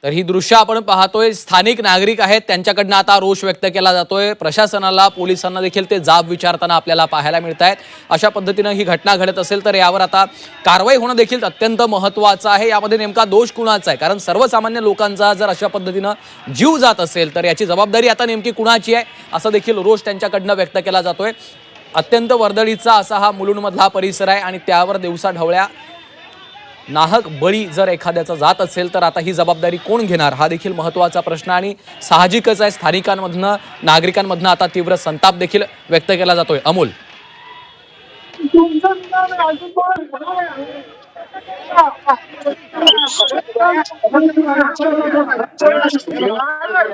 तर ही दृश्य आपण पाहतोय, स्थानिक नागरिक आहेत त्यांच्याकडनं आता रोष व्यक्त केला जातोय। प्रशासनाला, पोलिसांना देखील ते जाब विचारताना आपल्याला पाहायला मिळतायत। अशा पद्धतीने ही घटना घडत असेल तर यावर आता कारवाई होणं देखील अत्यंत महत्त्वाचं आहे। यामध्ये नेमका दोष कुणाचा आहे? कारण सर्वसामान्य लोकांचा जर अशा पद्धतीने जीव जात असेल तर याची जबाबदारी आता नेमकी कुणाची आहे, असं देखील रोष त्यांच्याकडनं व्यक्त केला जातोय। अत्यंत वर्दळीचा असा हा मुलुंडमधला परिसर आहे आणि त्यावर दिवसाढवळ्या नाहक बळी जर एखाद्याचा जात असेल तर आता ही जबाबदारी कोण घेणार, हा देखील महत्त्वाचा प्रश्न आणि साहजिकच आहे। स्थानिकांमधनं, नागरिकांमधनं आता तीव्र संताप देखील व्यक्त केला जातोय। अमोल,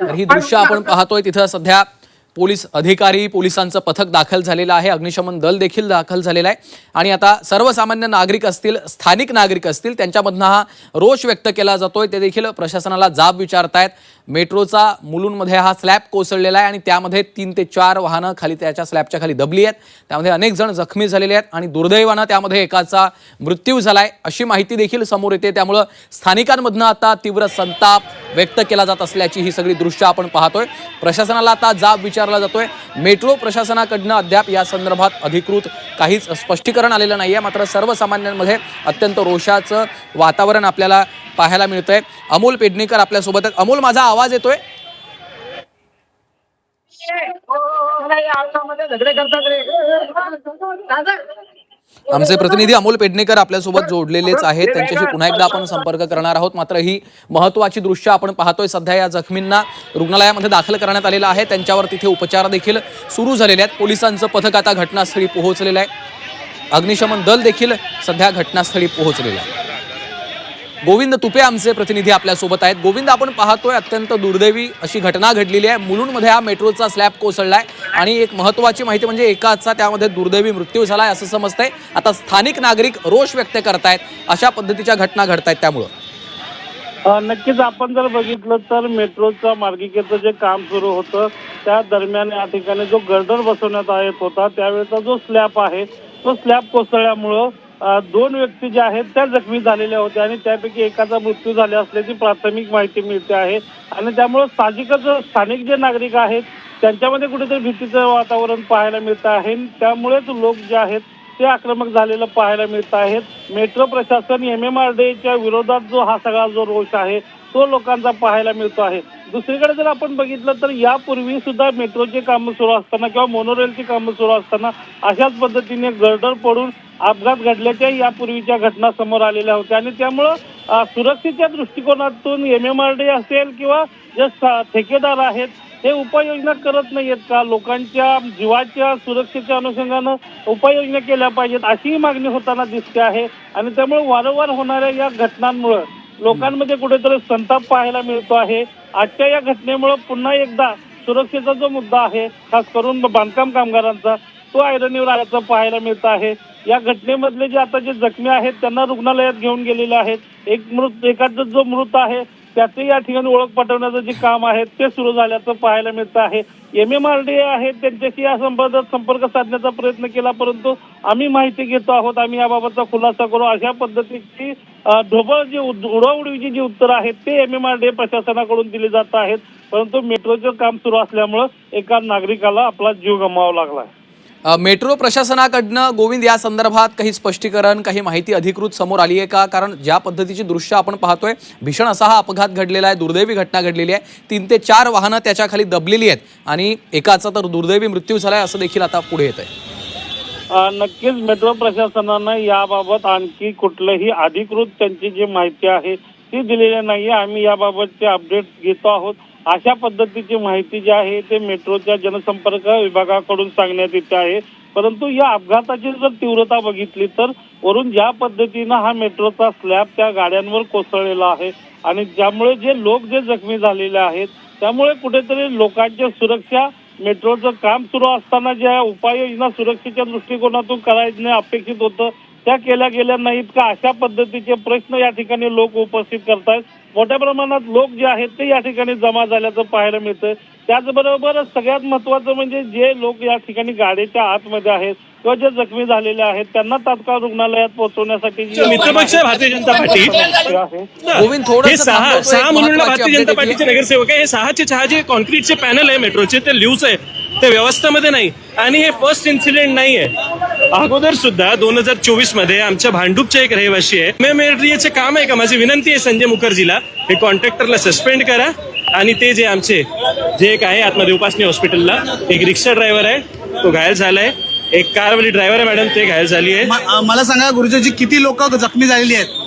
तर ही दृश्य आपण पाहतोय, तिथं सध्या पोलीस अधिकारी, पोलिसांचं पथक दाखल झालेलं आहे, अग्निशमन दल देखील दाखल झालेला आहे आणि आता सर्वसामान्य नागरिक असतील, स्थानिक नागरिक असतील, त्यांच्यामधनं हा रोष व्यक्त केला जातोय। ते देखील प्रशासनाला जाब विचारतायत। मेट्रोचा मुलुंडमध्ये हा स्लॅब कोसळलेला आहे आणि त्यामध्ये 3 ते 4 वाहनं खाली त्याच्या स्लॅबच्या खाली दबली आहेत। त्यामध्ये अनेक जण जखमी झालेले आहेत आणि दुर्दैवानं त्यामध्ये एकाचा मृत्यू झालाय, अशी माहिती देखील समोर येते। त्यामुळे स्थानिकांमधनं आता तीव्र संताप व्यक्त केला जात असल्याची ही सगळी दृश्य आपण पाहतोय। प्रशासनाला आता जाब विचारला जातोय। मेट्रो प्रशासनाकडनं अद्याप या संदर्भात अधिकृत काहीच स्पष्टीकरण आलेलं नाहीये, मात्र सर्वसामान्यांमध्ये अत्यंत रोषाचं वातावरण आपल्याला पाहायला मिळतंय। अमोल पेडणेकर आपल्यासोबत आहेत। अमोल, माझा आवाज येतोय? आमचे प्रतिनिधी अमोल पेडणेकर आपल्यासोबत जोडलेलेच आहेत, त्यांच्याशी पुन्हा एकदा आपण संपर्क करणार आहोत। मात्र ही महत्त्वाची दृश्य आपण पाहतोय। सध्या या जखमींना रुग्णालयामध्ये दाखल करण्यात आलेलं आहे, त्यांच्यावर तिथे उपचार देखील सुरू झालेले आहेत। पोलिसांचं पथक आता घटनास्थळी पोहोचलेलं आहे, अग्निशमन दल देखील सध्या घटनास्थळी पोहोचलेलं आहे। गोविंद तुपे आमचे प्रतिनिधी आपल्यासोबत आहेत। गोविंद, आपण पाहतोय अत्यंत दुर्दैवी अशी घटना घडलेली आहे। मुलुंडमध्ये हा मेट्रोचा स्लॅब कोसळलाय आणि एक महत्त्वाची माहिती म्हणजे एकाचा त्यामध्ये दुर्दैवी मृत्यू झालाय असं समजतंय। आता स्थानिक नागरिक रोष व्यक्त करतायत, अशा पद्धतीच्या घटना घडतायत त्यामुळं नक्कीच आपण जर बघितलं तर मेट्रोच्या मार्गिकेचं जे काम सुरू होतं त्या दरम्यान या ठिकाणी जो गर्डर बसवण्यात येत होता त्यावेळेचा जो स्लॅब आहे तो स्लॅब कोसळल्यामुळं 2 व्यक्ती ज्या आहेत त्या जखमी झालेल्या होत्या आणि त्यापैकी एकाचा मृत्यू झाला असल्याची प्राथमिक माहिती मिळते आहे आणि त्यामुळे साहजिकच स्थानिक जे नागरिक आहेत त्यांच्यामध्ये कुठेतरी भीतीचं वातावरण पाहायला मिळतं आहे। त्यामुळेच लोक जे आहेत ते आक्रमक झालेलं पाहायला मिळत आहेत। मेट्रो प्रशासन MMRDAच्या विरोधात जो हा सगळा जो रोष आहे तो लोकांचा पाहायला मिळतो आहे। दुसरीकडे जर आपण बघितलं तर यापूर्वी सुद्धा मेट्रोचे कामं सुरू असताना किंवा मोनोरेलची कामं सुरू असताना अशाच पद्धतीने गर्डर पडून अपघात घडल्याच्या यापूर्वीच्या घटना समोर आलेल्या होत्या आणि त्यामुळं सुरक्षेच्या दृष्टिकोनातून MMRDA असेल किंवा जे ठेकेदार आहेत हे उपाययोजना करत नाहीयेत का? लोकांच्या जीवाच्या सुरक्षेच्या अनुषंगानं उपाययोजना केल्या पाहिजेत अशी मागणी होताना दिसते आहे आणि त्यामुळे वारंवार होणाऱ्या या घटनांमुळे लोकांमध्ये कुठेतरी संताप पाहायला मिळतो आहे। आजच्या या घटनेमुळे पुन्हा एकदा सुरक्षेचा जो मुद्दा आहे खास करून बांधकाम कामगारांचा तो ऐरणीवर आल्याचं पाहायला मिळतं आहे। या घटनेमधले जे आता जे जखमी आहेत त्यांना रुग्णालयात घेऊन गेलेले आहेत। एकाचा जो मृत आहे त्याचे या ठिकाणी ओळख पटवण्याचं जे काम आहे ते सुरू झाल्याचं पाहायला मिळतं आहे। MMRDA आहे त्यांच्याशी या संबंधात संपर्क साधण्याचा प्रयत्न केला परंतु आम्ही माहिती घेतो आहोत, आम्ही याबाबतचा खुलासा करू अशा पद्धतीची ढोबळ जी उडवाउडवीची जी उत्तरं आहेत ते MMRDA प्रशासनाकडून दिली जात आहेत। परंतु मेट्रोचं काम सुरू असल्यामुळं एका नागरिकाला आपला जीव गमवावा लागला आहे। मेट्रो प्रशासनाकडनं गोविंद या संदर्भात काही स्पष्टीकरण, काही माहिती अधिकृत समोर आली आहे का? कारण ज्या पद्धतीची दृश्य आपण पाहतोय, भीषण असा हा अपघात घडलेला आहे, दुर्दैवी घटना घडलेली आहे। 3 ते 4 वाहनं त्याच्या खाली दबलेली आहेत आणि एकाचा तर दुर्दैवी मृत्यू झालाय असं देखील आता पुढे येत आहे। नक्कीच मेट्रो प्रशासनानं याबाबत आणखी कुठलंही अधिकृत त्यांची जी माहिती आहे ती दिलेली नाहीये। आम्ही याबाबतचे अपडेट घेतो आहोत। अशा पद्धतीची माहिती जी आहे ते मेट्रोच्या जनसंपर्क विभागाकडून सांगण्यात येते आहे। परंतु या अपघाताची जर तीव्रता बघितली तर वरून ज्या पद्धतीनं हा मेट्रोचा स्लॅब त्या गाड्यांवर कोसळलेला आहे आणि ज्यामुळे जे लोक जे जखमी झालेले आहेत त्यामुळे कुठेतरी लोकांची सुरक्षा मेट्रोचं काम सुरू असताना ज्या उपाययोजना सुरक्षेच्या दृष्टिकोनातून करायचं अपेक्षित होतं त्या केल्या गेल्या नाहीत का अशा पद्धतीचे प्रश्न या ठिकाणी लोक उपस्थित करतायत। मोठ्या प्रमाणात लोक जे आहेत ते या ठिकाणी जमा झाल्याचं पाहायला मिळतं. त्याचबरोबर सगळ्यात महत्वाचं म्हणजे जे लोक या ठिकाणी गाडीच्या आतमध्ये आहेत किंवा जे जखमी झालेले आहेत त्यांना तात्काळ रुग्णालयात पोहोचवण्यासाठी मित्रपक्ष भारतीय जनता पार्टी गोविंद हे थोडंसं सहा थांबवतो, एक सहा मुलुंडला महत्त्वाची भारतीय जनता update पार्टीचे घेतली. नगरसेवक आहे. हे सहा जे कॉन्क्रीटचे पॅनल आहे मेट्रोचे ते ल्यूज आहे, ते व्यवस्थेमध्ये नाही आणि हे फर्स्ट इन्सिडेंट नाही आहे. अगोदर सुद्धा 2024 मध्ये आमच्या भांडूपचे एक रहिवासी आहे. मेमेट्रियाचे काम आहे का? माझी विनंती आहे संजय मुखर्जीला, हे कॉन्ट्रॅक्टरला सस्पेंड करा आणि ते जे आमचे जे एक आहे आतमध्ये उपासनी हॉस्पिटलला एक रिक्षा ड्रायव्हर आहे तो घायल झालाय, एक कारवाली ड्रायव्हर आहे मॅडम ते घायल झाली आहे. मला सांगा गुरुजी, किती लोक जखमी झालेली आहेत?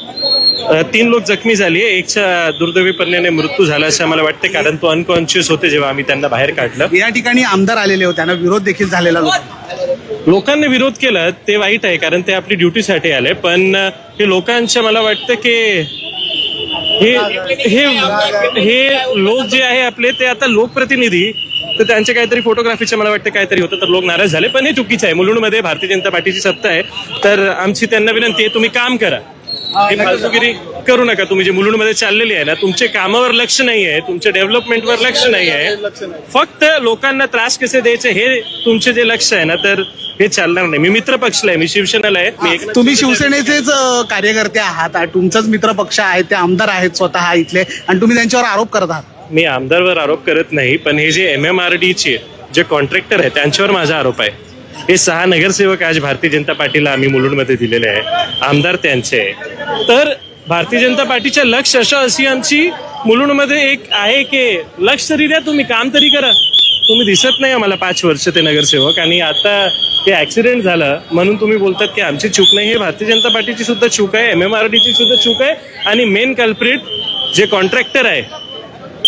3 लोक जखमी झाली आहे. एकच्या दुर्दैवीपणाने मृत्यू झाला असं मला वाटतं, कारण तो अनकॉन्शियस होते जेव्हा आम्ही त्यांना बाहेर काढलं. या ठिकाणी आमदार आलेले होते, त्यांना विरोध देखील झालेला लोकांनी विरोध केला ते वाईट आहे, कारण ते आपली ड्युटीसाठी आले. पण हे लोकांच्या मला वाटतं की हे हे हे लोक जे आहे आपले ते आता लोकप्रतिनिधी, तर त्यांचे काहीतरी फोटोग्राफीचे मला वाटतं काहीतरी होतं तर लोक नाराज झाले. पण हे चुकीचं आहे. मुलुंडमध्ये भारतीय जनता पार्टीची सत्ता आहे, तर आमची त्यांना विनंती आहे तुम्ही काम करा, हे फालतूगिरी करू नका. तुम्ही जे मुलुंडमध्ये चाललेली आहे ना, तुमचे कामावर लक्ष नाही आहे, तुमच्या डेव्हलपमेंटवर लक्ष नाही आहे, फक्त लोकांना त्रास कसे द्यायचे हे तुमचे जे लक्ष आहे ना, तर हे चालणार नाही. मी मित्र पक्षला आहे, मी शिवसेनेला आहे. मी तुम्ही शिवसेनेचेच कार्यकर्ते आहात, तुमचाच मित्र पक्ष आहे, ते आमदार आहेत स्वतः इथले, आणि तुम्ही त्यांच्यावर आरोप करत आहात. मी आमदारवर आरोप करत नाही, पण हे जे MMRDचे जे कॉन्ट्रॅक्टर आहे त्यांच्यावर माझा आरोप आहे. हे 6 नगरसेवक आज भारतीय जनता पार्टीला आम्ही मुलुंडमध्ये दिलेले आहे, आमदार त्यांचे आहे. तर भारतीय जनता पार्टीच्या लक्ष अशी आमची मुलुंडमध्ये एक आहे की लक्ष तरी द्या, तुम्ही काम तरी करा. तुम्ही दिसत नाही आम्हाला 5 वर्ष ते नगरसेवक, आणि आता हे ऍक्सिडेंट झालं म्हणून तुम्ही बोलतात की आमची चूक नाही. हे भारतीय जनता पार्टीची सुद्धा चूक आहे, MMRDची सुद्धा चूक आहे, आणि मेन कल्प्रिट जे कॉन्ट्रॅक्टर आहे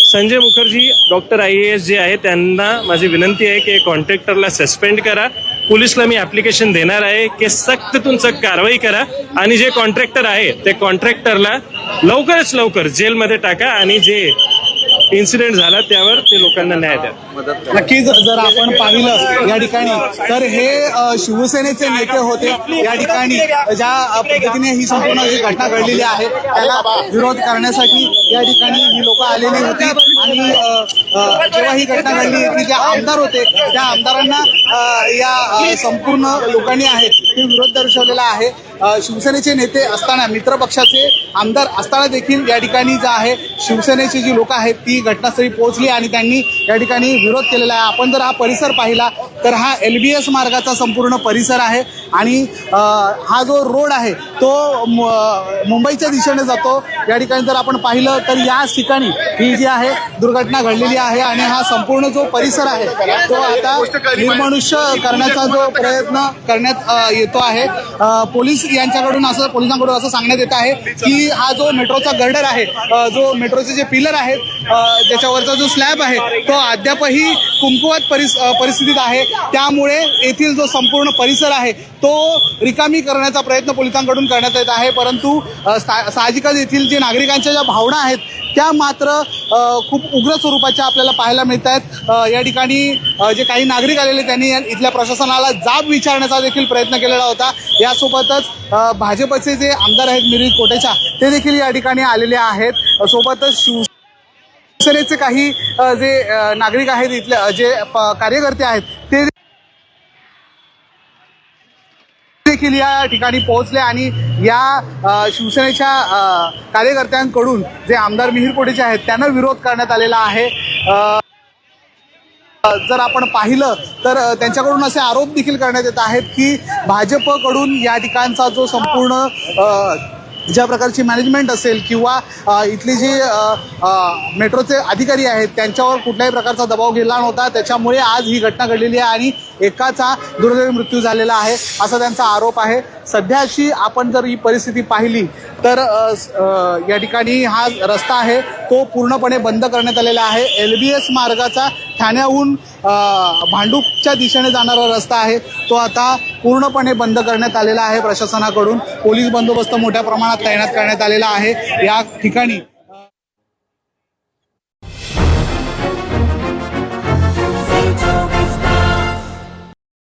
संजय मुखर्जी डॉक्टर IAS जे आहे त्यांना माझी विनंती आहे की कॉन्ट्रॅक्टरला सस्पेंड करा. पोलिसला मी ऍप्लिकेशन देणार आहे की सख्ततून सख्त कारवाई करा, आणि जे कॉन्ट्रॅक्टर आहे ते कॉन्ट्रॅक्टरला लवकरच लवकर जेलमध्ये टाका, आणि जे इन्सिडेंट झाला त्यावर ते लोकांना न्याय द्या. नक्कीच जर आपण पाहिलं या ठिकाणी तर हे शिवसेनेचे नेते होते. या ठिकाणी ज्या पद्धतीने ही संपूर्ण जी घटना घडलेली आहे त्याला विरोध करण्यासाठी या ठिकाणी ही लोक आलेली होती, आणि जेव्हा ही घटना घडली की जे आमदार होते त्या आमदारांना या संपूर्ण लोकांनी आहेत ते विरोध दर्शवलेला आहे. शिवसेनेचे नेते असताना, मित्र पक्षाचे आमदार असताना देखील या ठिकाणी जे आहे शिवसेनेची जी लोक आहेत ती घटनास्थळी पोहोचली आणि त्यांनी या ठिकाणी विरोध केलेला आहे. आपण जर हा परिसर पाहिला तर हा LBS मार्गाचा संपूर्ण परिसर आहे, आणि हा जो रोड आहे तो मुंबईच्या दिशेने जातो. या ठिकाणी जर आपण पाहिलं तर याच ठिकाणी ही जी आहे दुर्घटना घडलेली आहे, आणि हा संपूर्ण जो परिसर आहे तो आता निर्मनुष्य करण्याचा जो प्रयत्न करण्यात येतो आहे. पोलिसांकडून असं सांगण्यात येत आहे की हा जो मेट्रोचा गर्डर आहे, जो मेट्रोचे जे पिलर आहेत त्याच्यावरचा जो स्लॅब आहे तो अद्यापही कुंकवात परिस्थितीत आहे. त्यामुळे येथील जो संपूर्ण परिसर आहे तो रिकामी करण्याचा प्रयत्न पोलिसांकडून करण्यात येत आहे. परंतु साहजिकच येथील जे नागरिकांच्या ज्या भावना आहेत त्या मात्र खूप उग्र स्वरूपाच्या आपल्याला पाहायला मिळत आहेत. या ठिकाणी जे काही नागरिक आलेले त्यांनी इथल्या प्रशासनाला जाब विचारण्याचा देखील प्रयत्न केलेला होता. यासोबतच भाजपचे जे आमदार आहेत मिरिंद कोटेचा ते देखील या ठिकाणी आलेले आहेत. सोबतच शिवसेनेचे काही जे नागरिक आहेत, इथले जे कार्यकर्ते आहेत ते देखील या ठिकाणी पोहोचले, आणि या शिवसेनेच्या कार्यकर्त्यांकडून जे आमदार मिहिर कोटेचे आहेत त्यांना विरोध करण्यात आलेला आहे. जर आपण पाहिलं तर त्यांच्याकडून असे आरोप देखील करण्यात येत आहेत की भाजपकडून या ठिकाणचा जो संपूर्ण ज्या प्रकारची मॅनेजमेंट असेल किंवा इथले जे मेट्रोचे अधिकारी आहेत त्यांच्यावर कुठल्याही प्रकारचा दबाव गेला नव्हता, त्याच्यामुळे आज ही घटना घडलेली आहे आणि एकाचा दुर्दैवी मृत्यू झालेला आहे असा त्यांचा आरोप आहे. सध्याची आपण जर ही परिस्थिती पाहिली तर या ठिकाणी हा रस्ता आहे तो पूर्णपणे बंद करण्यात आलेला आहे. LBS मार्गाचा ठाण्याहून भांडूपच्या दिशेने जाणारा रस्ता आहे तो आता पूर्णपणे बंद करण्यात आलेला आहे. प्रशासनाकडून पोलीस बंदोबस्त मोठ्या प्रमाणात तैनात करण्यात आलेला आहे या ठिकाणी.